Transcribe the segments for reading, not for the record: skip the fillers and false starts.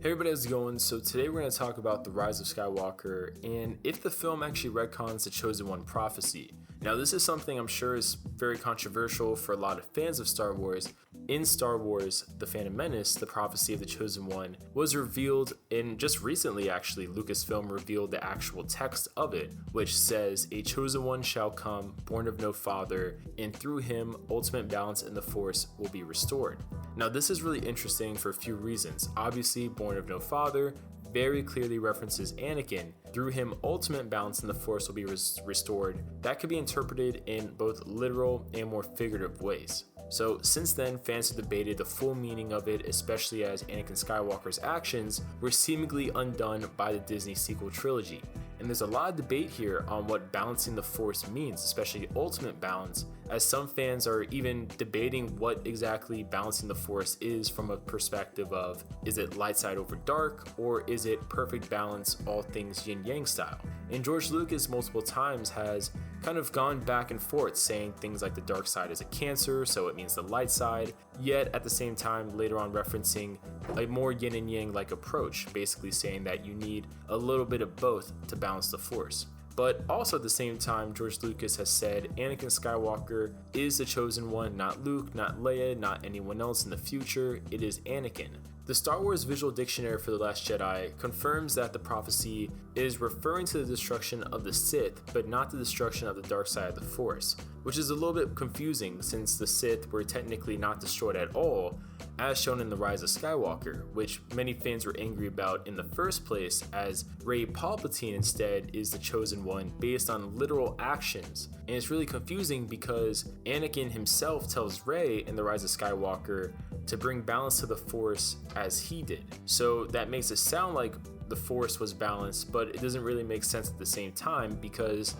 Hey everybody, how's it going? So today we're going to talk about the rise of Skywalker and if the film actually retcons the Chosen One prophecy. Now this is something I'm sure is very controversial for a lot of fans of Star Wars. In Star Wars, The Phantom Menace, the prophecy of the Chosen One was revealed, and just recently actually, Lucasfilm revealed the actual text of it, which says, "A chosen one shall come, born of no father, and through him ultimate balance in the Force will be restored." Now this is really interesting for a few reasons. Obviously, born of no father very clearly references Anakin. Through him, ultimate balance in the Force will be restored. That could be interpreted in both literal and more figurative ways. So since then, fans have debated the full meaning of it, especially as Anakin Skywalker's actions were seemingly undone by the Disney sequel trilogy. And there's a lot of debate here on what balancing the Force means, especially ultimate balance, as some fans are even debating what exactly balancing the Force is from a perspective of, is it light side over dark, or is it perfect balance, all things yin-yang style? And George Lucas multiple times has kind of gone back and forth saying things like the dark side is a Cancer, so it means the light side, yet at the same time later on referencing a more yin and yang like approach, basically saying that you need a little bit of both to balance the Force. But also at the same time, George Lucas has said Anakin Skywalker is the chosen one, not Luke, not Leia, not anyone else in the future, it is Anakin. The Star Wars Visual Dictionary for The Last Jedi confirms that the prophecy is referring to the destruction of the Sith, but not the destruction of the dark side of the Force, which is a little bit confusing since the Sith were technically not destroyed at all, as shown in The Rise of Skywalker, which many fans were angry about in the first place, as Rey Palpatine instead is the chosen one based on literal actions. And it's really confusing because Anakin himself tells Rey in The Rise of Skywalker to bring balance to the Force as he did. So that makes it sound like the Force was balanced, but it doesn't really make sense at the same time because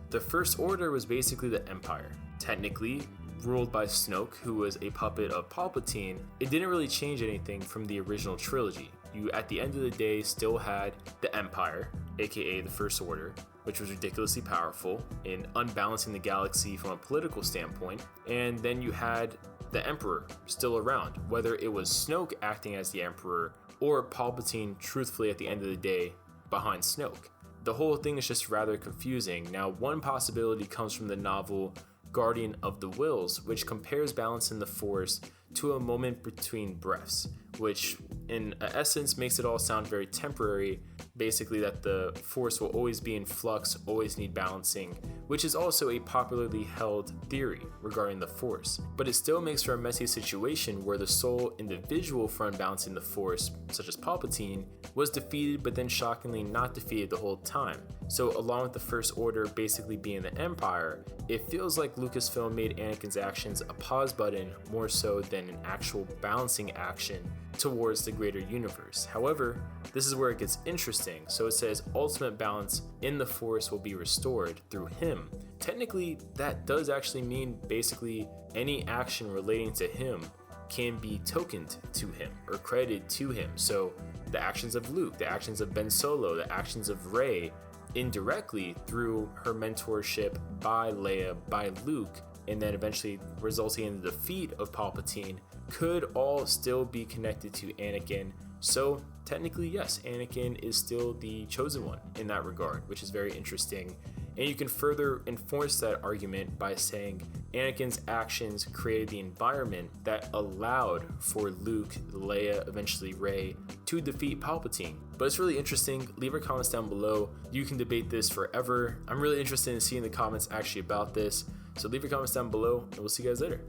the First Order was basically the Empire. Technically, ruled by Snoke, who was a puppet of Palpatine, it didn't really change anything from the original trilogy. You, at the end of the day, still had the Empire, aka the First Order, which was ridiculously powerful in unbalancing the galaxy from a political standpoint, and then you had the Emperor still around, whether it was Snoke acting as the Emperor or Palpatine truthfully at the end of the day behind Snoke. The whole thing is just rather confusing. Now, one possibility comes from the novel Guardian of the Wills, which compares balance in the Force to a moment between breaths, which in essence makes it all sound very temporary, basically that the Force will always be in flux, always need balancing, which is also a popularly held theory regarding the Force. But it still makes for a messy situation where the sole individual for unbalancing the Force, such as Palpatine, was defeated but then shockingly not defeated the whole time. So along with the First Order basically being the Empire, it feels like Lucasfilm made Anakin's actions a pause button more so than an actual balancing action towards the greater universe. However, this is where it gets interesting. So it says ultimate balance in the Force will be restored through him. Technically, that does actually mean basically any action relating to him can be tokened to him or credited to him. So the actions of Luke, the actions of Ben Solo, the actions of Rey, indirectly through her mentorship by Leia, by Luke, and then eventually resulting in the defeat of Palpatine, could all still be connected to Anakin. So technically, yes, Anakin is still the chosen one in that regard, which is very interesting. And you can further enforce that argument by saying Anakin's actions created the environment that allowed for Luke, Leia, eventually Rey, to defeat Palpatine. But it's really interesting. Leave your comments down below. You can debate this forever. I'm really interested in seeing the comments actually about this. So leave your comments down below, and we'll see you guys later.